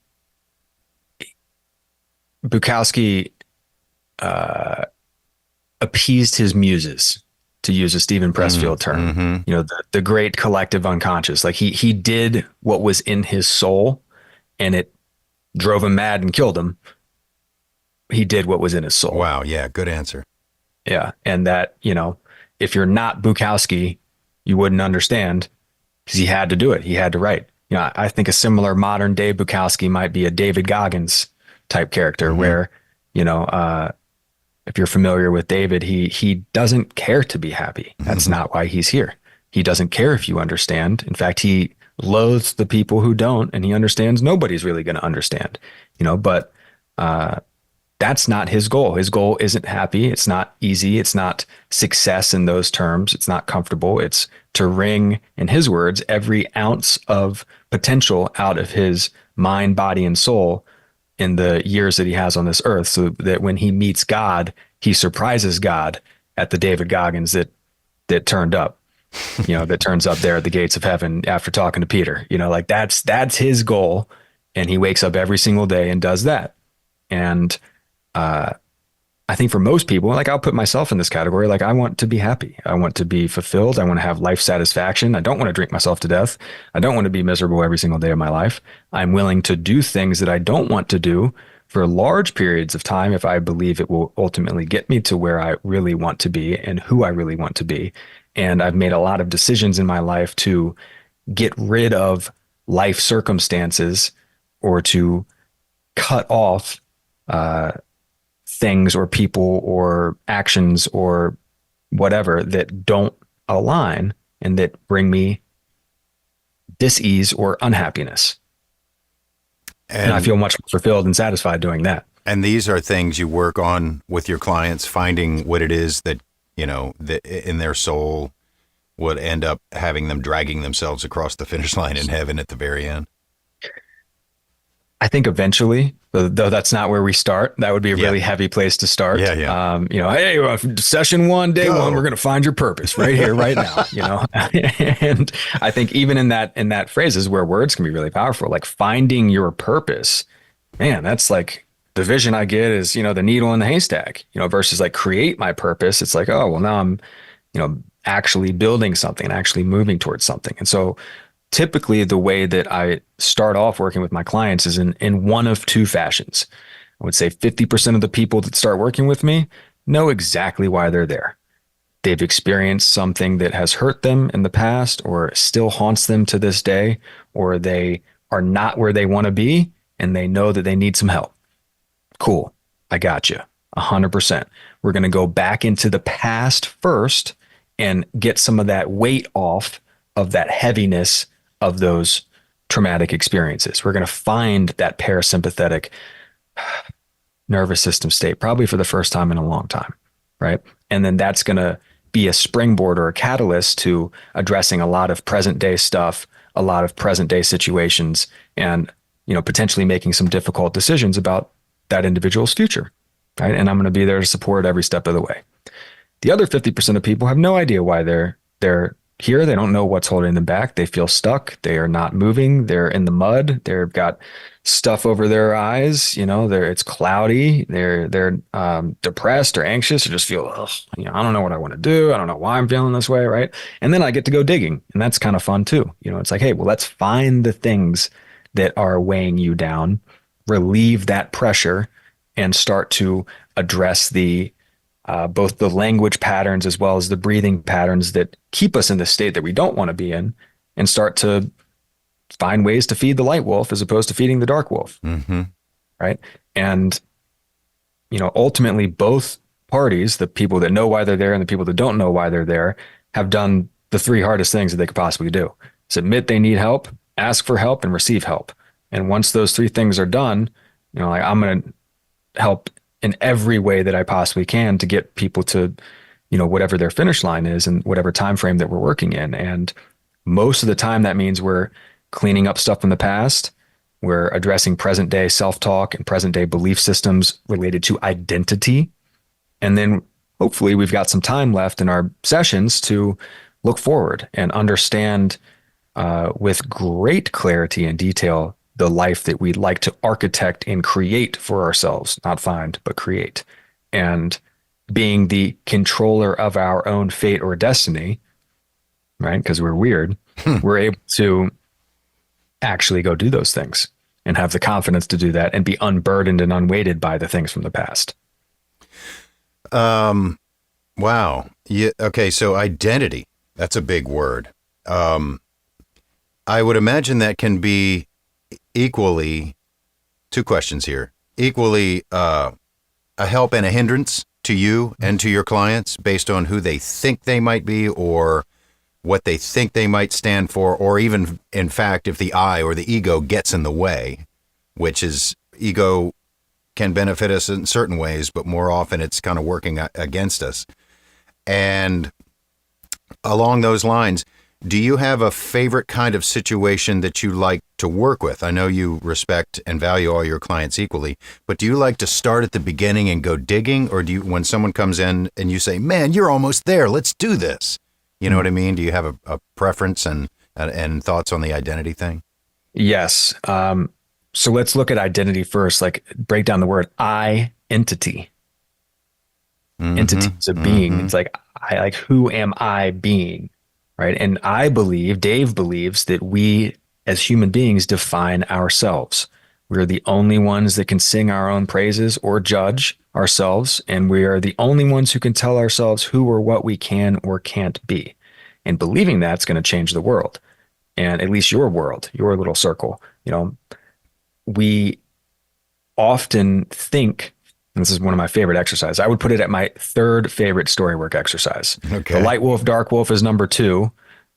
Bukowski appeased his muses, to use a Stephen Pressfield term. You know, the great collective unconscious. Like he did what was in his soul, and it drove him mad and killed him. He did what was in his soul. Wow. Yeah. Good answer. Yeah. And that, you know, if you're not Bukowski, you wouldn't understand, because he had to do it. He had to write. You know, I think a similar modern day Bukowski might be a David Goggins type character, where, you know, if you're familiar with David, he doesn't care to be happy. That's not why he's here. He doesn't care if you understand. In fact, he loathes the people who don't, and he understands nobody's really going to understand, you know, but that's not his goal. His goal isn't happy. It's not easy. It's not success in those terms. It's not comfortable. It's to wring, in his words, every ounce of potential out of his mind, body, and soul in the years that he has on this earth, so that when he meets God, he surprises God at the David Goggins that turned up, you know, that turns up there at the gates of heaven after talking to Peter. You know, like that's his goal. And he wakes up every single day and does that. And I think for most people, like, I'll put myself in this category. Like, I want to be happy. I want to be fulfilled. I want to have life satisfaction. I don't want to drink myself to death. I don't want to be miserable every single day of my life. I'm willing to do things that I don't want to do for large periods of time if I believe it will ultimately get me to where I really want to be and who I really want to be. And I've made a lot of decisions in my life to get rid of life circumstances or to cut off things or people or actions or whatever that don't align and that bring me dis-ease or unhappiness. And I feel much more fulfilled and satisfied doing that. And these are things you work on with your clients, finding what it is that, that in their soul would end up having them dragging themselves across the finish line in heaven at the very end. I think eventually, though that's not where we start. That would be a really heavy place to start. Yeah. Hey, session one, day one, we're going to find your purpose right here, right now. And I think even in that phrase is where words can be really powerful. Like finding your purpose, man, that's like the vision I get is the needle in the haystack. Versus like create my purpose. It's like, oh well, now I'm actually building something, actually moving towards something, and so. Typically, the way that I start off working with my clients is in one of two fashions. I would say 50% of the people that start working with me know exactly why they're there. They've experienced something that has hurt them in the past or still haunts them to this day, or they are not where they want to be and they know that they need some help. Cool. I got you. 100%. We're going to go back into the past first and get some of that weight off of that heaviness of those traumatic experiences. We're going to find that parasympathetic nervous system state, probably for the first time in a long time, right? And then that's going to be a springboard or a catalyst to addressing a lot of present day stuff, a lot of present day situations, and potentially making some difficult decisions about that individual's future, right? And I'm going to be there to support every step of the way. The other 50% of people have no idea why they're here. They don't know what's holding them back. They feel stuck. They are not moving. They're in the mud. They've got stuff over their eyes. It's cloudy. They're depressed or anxious or just feel, I don't know what I want to do. I don't know why I'm feeling this way. Right. And then I get to go digging, and that's kind of fun too. It's like, hey, well, let's find the things that are weighing you down, relieve that pressure, and start to address both the language patterns as well as the breathing patterns that keep us in the state that we don't want to be in, and start to find ways to feed the light wolf as opposed to feeding the dark wolf. Mm-hmm. Right. And, ultimately both parties, the people that know why they're there and the people that don't know why they're there, have done the three hardest things that they could possibly do. Is admit they need help, ask for help, and receive help. And once those three things are done, I'm going to help in every way that I possibly can to get people to, whatever their finish line is and whatever time frame that we're working in. And most of the time that means we're cleaning up stuff from the past. We're addressing present day self-talk and present day belief systems related to identity. And then hopefully we've got some time left in our sessions to look forward and understand with great clarity and detail the life that we'd like to architect and create for ourselves, not find, but create. And being the controller of our own fate or destiny, right? Because we're weird, we're able to actually go do those things and have the confidence to do that and be unburdened and unweighted by the things from the past. Wow. Yeah. Okay. So identity, that's a big word. I would imagine that can be equally, two questions here, equally a help and a hindrance to you and to your clients based on who they think they might be or what they think they might stand for, or even, in fact, if the I or the ego gets in the way, which is ego can benefit us in certain ways, but more often it's kind of working against us. And along those lines, do you have a favorite kind of situation that you like to work with? I know you respect and value all your clients equally, but do you like to start at the beginning and go digging? Or do you, when someone comes in and you say, man, you're almost there, let's do this. You know what I mean? Do you have a preference and thoughts on the identity thing? Yes. So let's look at identity first, like break down the word entity. Mm-hmm. Entity is a being. Mm-hmm. It's like, who am I being? Right. And I believe, Dave believes that we as human beings define ourselves. We're the only ones that can sing our own praises or judge ourselves. And we are the only ones who can tell ourselves who or what we can or can't be. And believing that's going to change the world, and at least your world, your little circle. We often think, and this is one of my favorite exercises, I would put it at my third favorite Storywork exercise. Okay. The light wolf, dark wolf is number two.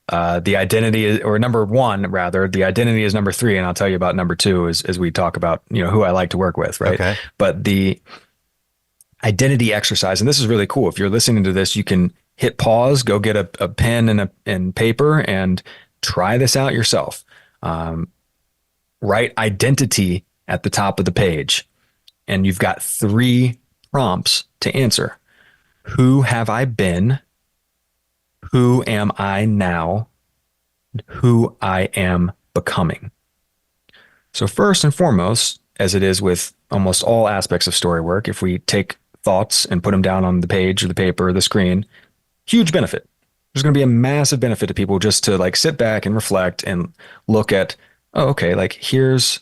The identity is, or number one, rather, the identity is number three. And I'll tell you about number two as we talk about, who I like to work with. Right. Okay. But the identity exercise, and this is really cool. If you're listening to this, you can hit pause, go get a pen and paper and try this out yourself. Write identity at the top of the page. And you've got 3 prompts to answer. Who have I been? Who am I now? Who I am becoming. So first and foremost, as it is with almost all aspects of story work, if we take thoughts and put them down on the page or the paper or the screen, huge benefit. There's going to be a massive benefit to people just to like sit back and reflect and look at, oh, okay, like here's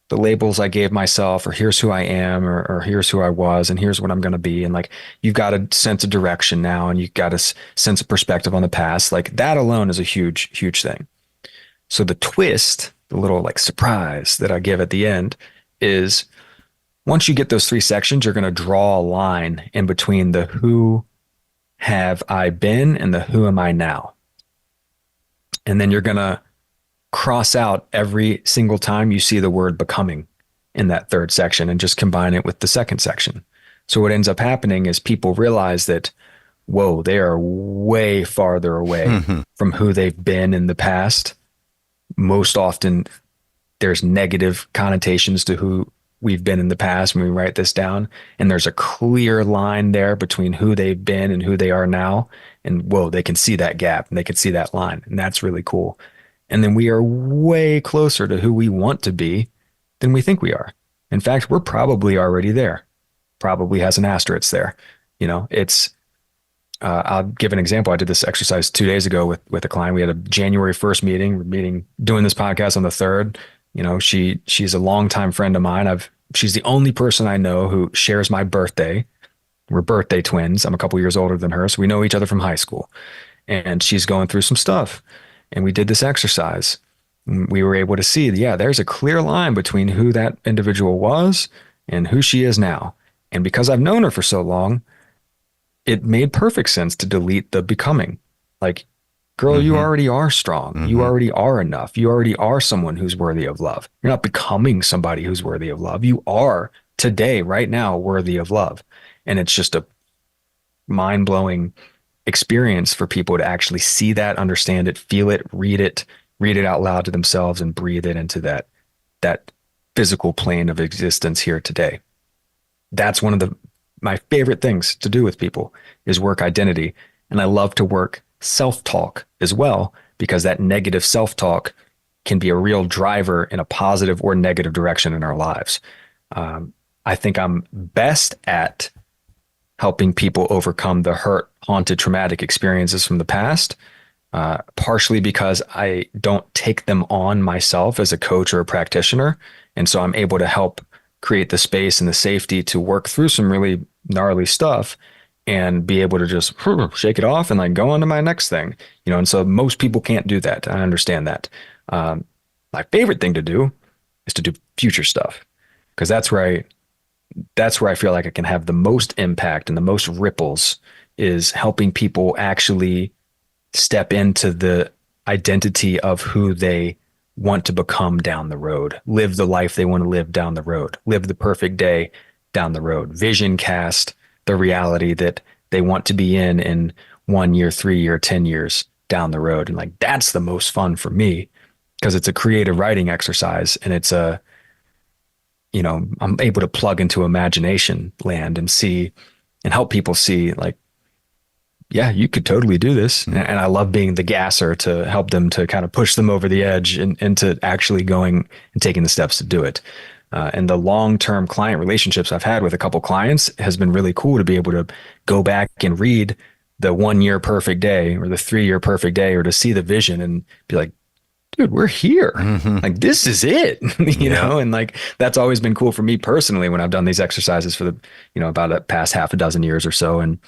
the labels I gave myself, or here's who I am, or here's who I was, and here's what I'm going to be. And like, you've got a sense of direction now, and you've got a sense of perspective on the past. Like that alone is a huge, huge thing. So the twist, the little like surprise that I give at the end is once you get those 3 sections, you're going to draw a line in between the who have I been and the who am I now. And then you're going to cross out every single time you see the word becoming in that 3rd section and just combine it with the 2nd section. So what ends up happening is people realize that, whoa, they are way farther away from who they've been in the past. Most often there's negative connotations to who we've been in the past when we write this down. And there's a clear line there between who they've been and who they are now. And whoa, they can see that gap and they can see that line. And that's really cool. And then we are way closer to who we want to be than we think we are. In fact, we're probably already there. Probably has an asterisk there. I'll give an example. I did this exercise 2 days ago with a client. We had a January 1st meeting, doing this podcast on the 3rd. She's a longtime friend of mine. She's the only person I know who shares my birthday. We're birthday twins. I'm a couple years older than her. So we know each other from high school, and she's going through some stuff. And we did this exercise. We were able to see, there's a clear line between who that individual was and who she is now. And because I've known her for so long, it made perfect sense to delete the becoming. Like, girl, you already are strong. You already are enough. You already are someone who's worthy of love. You're not becoming somebody who's worthy of love. You are today, right now, worthy of love. And it's just a mind-blowing experience for people to actually see that, understand it, feel it, read it out loud to themselves, and breathe it into that physical plane of existence here today. That's one of my favorite things to do with people is work identity. And I love to work self-talk as well, because that negative self-talk can be a real driver in a positive or negative direction in our lives. I think I'm best at helping people overcome the hurt, haunted, traumatic experiences from the past, partially because I don't take them on myself as a coach or a practitioner. And so I'm able to help create the space and the safety to work through some really gnarly stuff and be able to just shake it off and like go on to my next thing. And so most people can't do that. I understand that. My favorite thing to do is to do future stuff, because that's where I feel like I can have the most impact and the most ripples, is helping people actually step into the identity of who they want to become down the road, live the life they want to live down the road, live the perfect day down the road, vision cast the reality that they want to be in 1 year, 3 year, 10 years down the road. And like, that's the most fun for me, because it's a creative writing exercise, and it's I'm able to plug into imagination land and see and help people see, like, yeah, you could totally do this. And I love being the gasser to help them, to kind of push them over the edge and into actually going and taking the steps to do it. And the long-term client relationships I've had with a couple clients has been really cool to be able to go back and read the 1 year perfect day or the 3 year perfect day, or to see the vision and be like, dude, we're here. Hmm. Like, this is it, Yeah. and like, that's always been cool for me personally when I've done these exercises for the, about the past half a dozen years or so. And,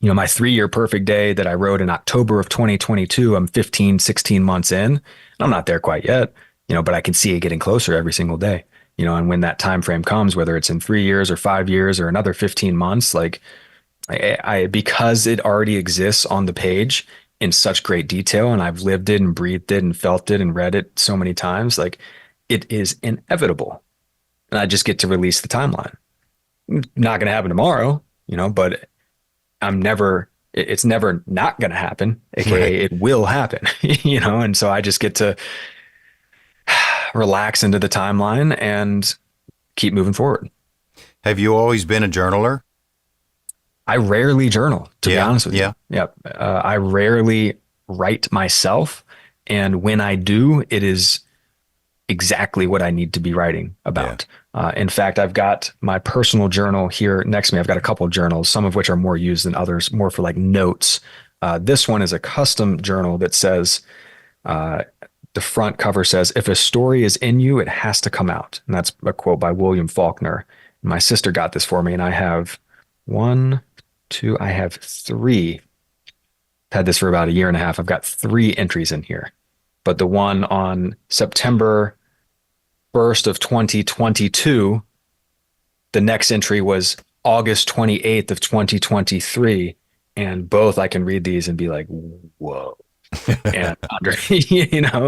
my 3 year perfect day that I wrote in October of 2022, I'm 15, 16 months in. I'm not there quite yet, but I can see it getting closer every single day, and when that time frame comes, whether it's in 3 years or 5 years or another 15 months, like because it already exists on the page in such great detail and I've lived it and breathed it and felt it and read it so many times, like it is inevitable. And I just get to release the timeline. Not going to happen tomorrow, but it's never not going to happen, Right. AKA it will happen, and so I just get to relax into the timeline and keep moving forward. Have you always been a journaler? I rarely journal, to be Yeah. honest with you. Yeah. Yeah. I rarely write myself. And when I do, it is exactly what I need to be writing Yeah. about. In fact, I've got my personal journal here next to me. I've got a couple of journals, some of which are more used than others, more for like notes. This one is a custom journal that says, uh, the front cover says, if a story is in you, it has to come out. And that's a quote by William Faulkner. My sister got this for me, and I have one, two, I have three. Had this for about a year and a half. I've got three entries in here. But the one on September 1st of 2022, the next entry was August 28th of 2023. And both I can read these and be like, whoa. And under,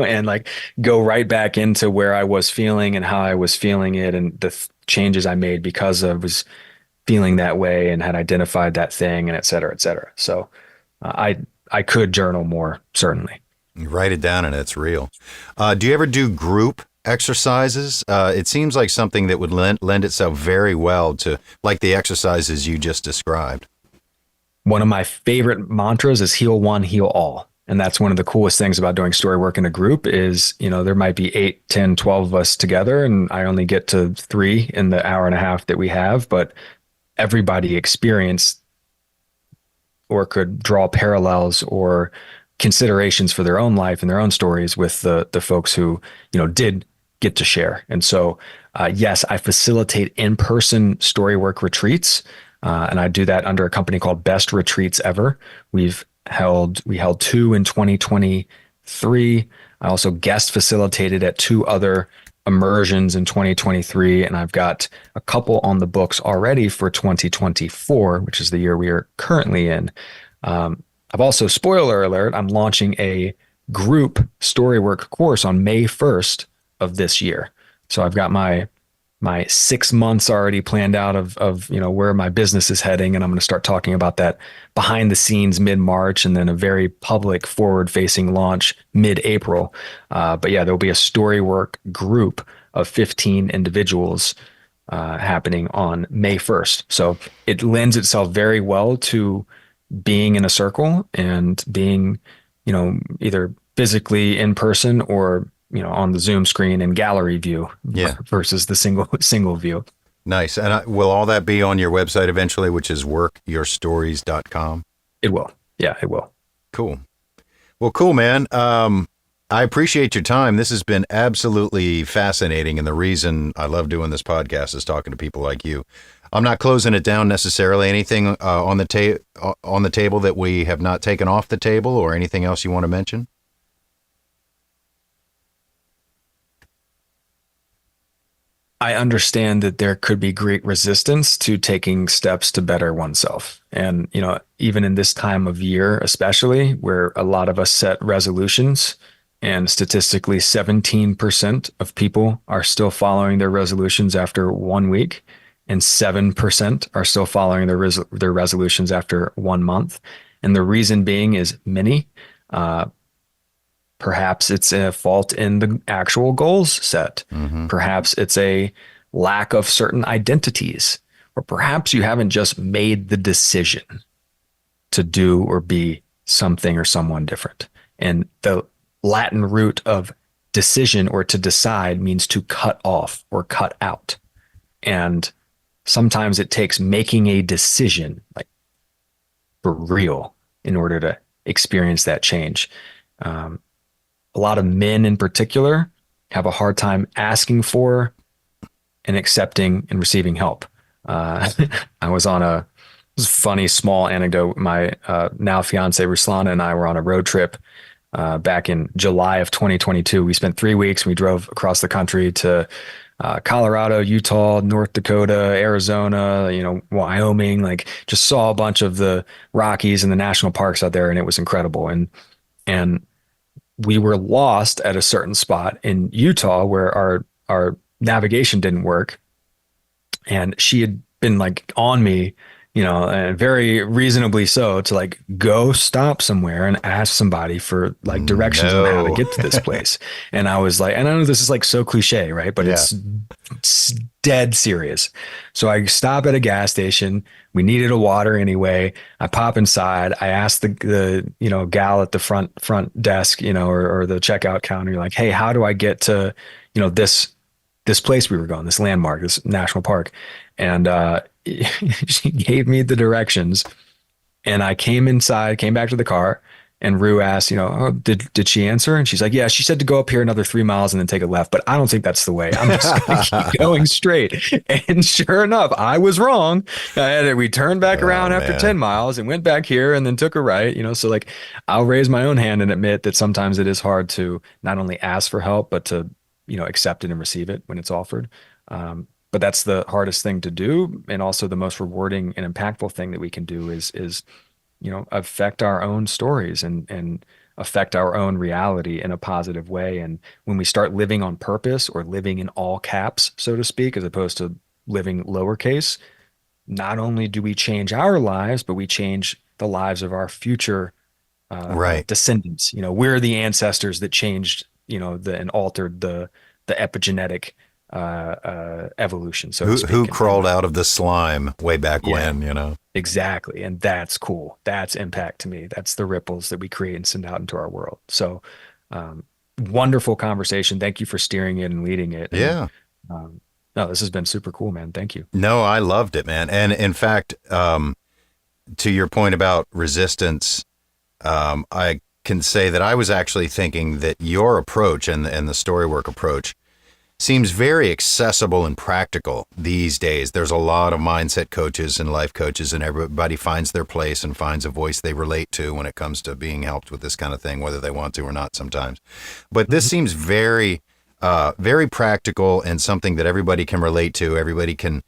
and like go right back into where I was feeling and how I was feeling it and the changes I made because I was feeling that way and had identified that thing and et cetera, et cetera. So I could journal more, certainly. You write it down and it's real. Do you ever do group exercises? It seems like something that would lend itself very well to like the exercises you just described. One of my favorite mantras is heal one, heal all. And that's one of the coolest things about doing story work in a group is, there might be 8, 10, 12 of us together, and I only get to 3 in the hour and a half that we have, but everybody experienced or could draw parallels or considerations for their own life and their own stories with the folks who did get to share. And so yes, I facilitate in-person storywork retreats, and I do that under a company called Best Retreats Ever. We held 2 in 2023. I also guest facilitated at 2 other immersions in 2023, and I've got a couple on the books already for 2024, which is the year we are currently in. I've also, spoiler alert, I'm launching a group storywork course on May 1st of this year. So I've got my 6 months already planned out of where my business is heading, and I'm going to start talking about that behind the scenes mid-March, and then a very public forward-facing launch mid-April. But yeah, there'll be a storywork group of 15 individuals happening on May 1st. So it lends itself very well to being in a circle and being, either physically in person or, on the Zoom screen and gallery view versus the single view. Nice. And will all that be on your website eventually, which is workyourstories.com? It will. Yeah, it will. Cool. Well, cool, man. I appreciate your time. This has been absolutely fascinating. And the reason I love doing this podcast is talking to people like you. I'm not closing it down necessarily. Anything on the table that we have not taken off the table, or anything else you want to mention? I understand that there could be great resistance to taking steps to better oneself. And, even in this time of year, especially where a lot of us set resolutions, and statistically 17% of people are still following their resolutions after 1 week, and 7% are still following their resolutions after 1 month. And the reason being is many. Perhaps it's a fault in the actual goals set. Mm-hmm. Perhaps it's a lack of certain identities, or perhaps you haven't just made the decision to do or be something or someone different. And the Latin root of decision, or to decide, means to cut off or cut out. And sometimes it takes making a decision, like for real, in order to experience that change. a lot of men in particular have a hard time asking for and accepting and receiving help. I was on this funny small anecdote. My now fiance Ruslana and I were on a road trip back in July of 2022. We spent 3 weeks. We drove across the country to Colorado, Utah, North Dakota, Arizona, Wyoming, like just saw a bunch of the Rockies and the national parks out there. And it was incredible. And we were lost at a certain spot in Utah where our navigation didn't work. And she had been like on me, and very reasonably so, to like go stop somewhere and ask somebody for like directions on how to get to this place. And I was like, and I know this is like so cliche, right? But it's dead serious. So I stop at a gas station. We needed a water anyway. I pop inside. I asked the gal at the front desk, or the checkout counter, like, hey, how do I get to, this place we were going, this landmark, this national park? And she gave me the directions, and I came inside, came back to the car, and Rue asked, oh, did she answer? And she's like, yeah, she said to go up here another 3 miles and then take a left, but I don't think that's the way. I'm just going to keep going straight. And sure enough, I was wrong. We turned back around after 10 miles and went back here and then took a right, so like I'll raise my own hand and admit that sometimes it is hard to not only ask for help, but to, accept it and receive it when it's offered. But that's the hardest thing to do. And also the most rewarding and impactful thing that we can do is affect our own stories and affect our own reality in a positive way. And when we start living on purpose, or living in all caps, so to speak, as opposed to living lowercase, not only do we change our lives, but we change the lives of our future descendants. We're the ancestors that changed, and altered the epigenetic evolution. So who crawled out of the slime way back when, Exactly. And that's cool. That's impact to me. That's the ripples that we create and send out into our world. So wonderful conversation. Thank you for steering it and leading it. Yeah. And, no, this has been super cool, man. Thank you. No, I loved it, man. And in fact, to your point about resistance, I can say that I was actually thinking that your approach and the Storywork approach seems very accessible and practical these days. There's a lot of mindset coaches and life coaches, and everybody finds their place and finds a voice they relate to when it comes to being helped with this kind of thing, whether they want to or not sometimes. But this seems very, very practical and something that everybody can relate to. Everybody can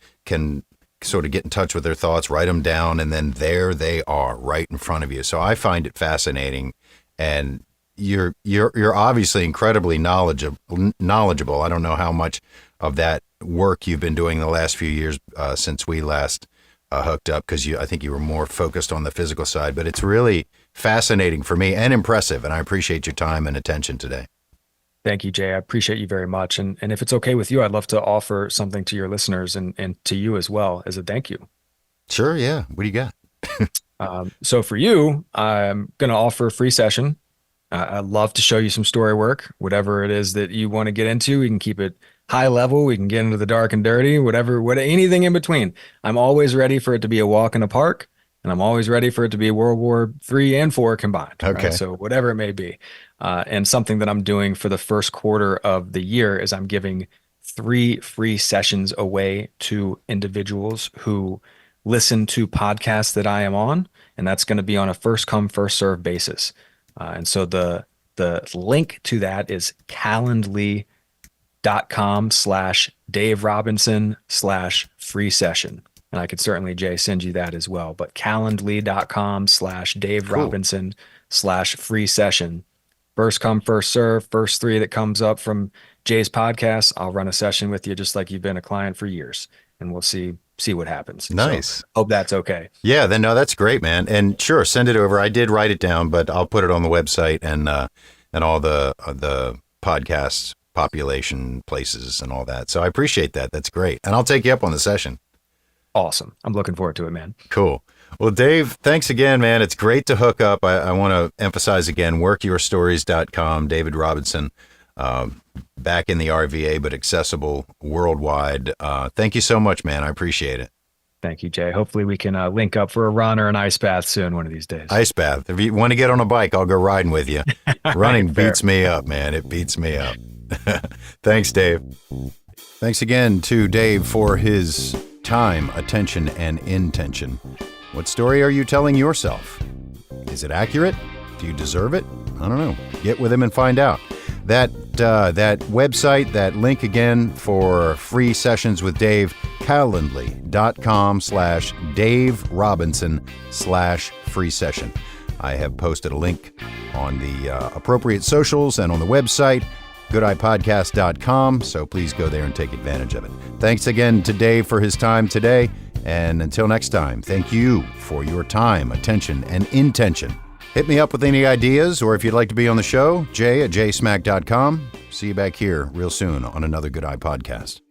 sort of get in touch with their thoughts, write them down, and then there they are right in front of you. So I find it fascinating. And you're obviously incredibly knowledgeable. I don't know how much of that work you've been doing the last few years since we last hooked up, because I think you were more focused on the physical side, but it's really fascinating for me and impressive. And I appreciate your time and attention today. Thank you, Jay. I appreciate you very much. And if it's okay with you, I'd love to offer something to your listeners and to you as well as a thank you. Sure. Yeah. What do you got? So for you, I'm going to offer a free session. I'd love to show you some story work, whatever it is that you want to get into. We can keep it high level. We can get into the dark and dirty, anything in between. I'm always ready for it to be a walk in the park, and I'm always ready for it to be World War III and IV combined. Okay. Right? So whatever it may be. And something that I'm doing for the first quarter of the year is I'm giving 3 free sessions away to individuals who listen to podcasts that I am on, and that's going to be on a first come, first serve basis. And so the link to that is calendly.com/Dave Robinson/free session. And I could certainly, Jay, send you that as well. But calendly.com/Dave Robinson/free session. First come, first serve. First 3 that comes up from Jay's podcast, I'll run a session with you just like you've been a client for years. And we'll see what happens. Nice. So, hope that's okay. Yeah, no, that's great, man. And sure, send it over. I did write it down, but I'll put it on the website and all the podcasts, population places and all that. So I appreciate that. That's great. And I'll take you up on the session. Awesome. I'm looking forward to it, man. Cool. Well, Dave, thanks again, man. It's great to hook up. I want to emphasize again, workyourstories.com, David Robinson. Back in the RVA, but accessible worldwide. Thank you so much, man. I appreciate it. Thank you, Jay. Hopefully we can link up for a run or an ice bath soon one of these days. Ice bath. If you want to get on a bike, I'll go riding with you. Running Right, fair. beats me up, man. It beats me up. Thanks, Dave. Thanks again to Dave for his time, attention, and intention. What story are you telling yourself? Is it accurate? Do you deserve it? I don't know. Get with him and find out. That website, that link again for free sessions with Dave, calendly.com/Dave Robinson/free session. I have posted a link on the appropriate socials and on the website, goodeyepodcast.com, so please go there and take advantage of it. Thanks again to Dave for his time today, and until next time, thank you for your time, attention, and intention. Hit me up with any ideas, or if you'd like to be on the show, jay@jsmack.com. See you back here real soon on another Good Eye Podcast.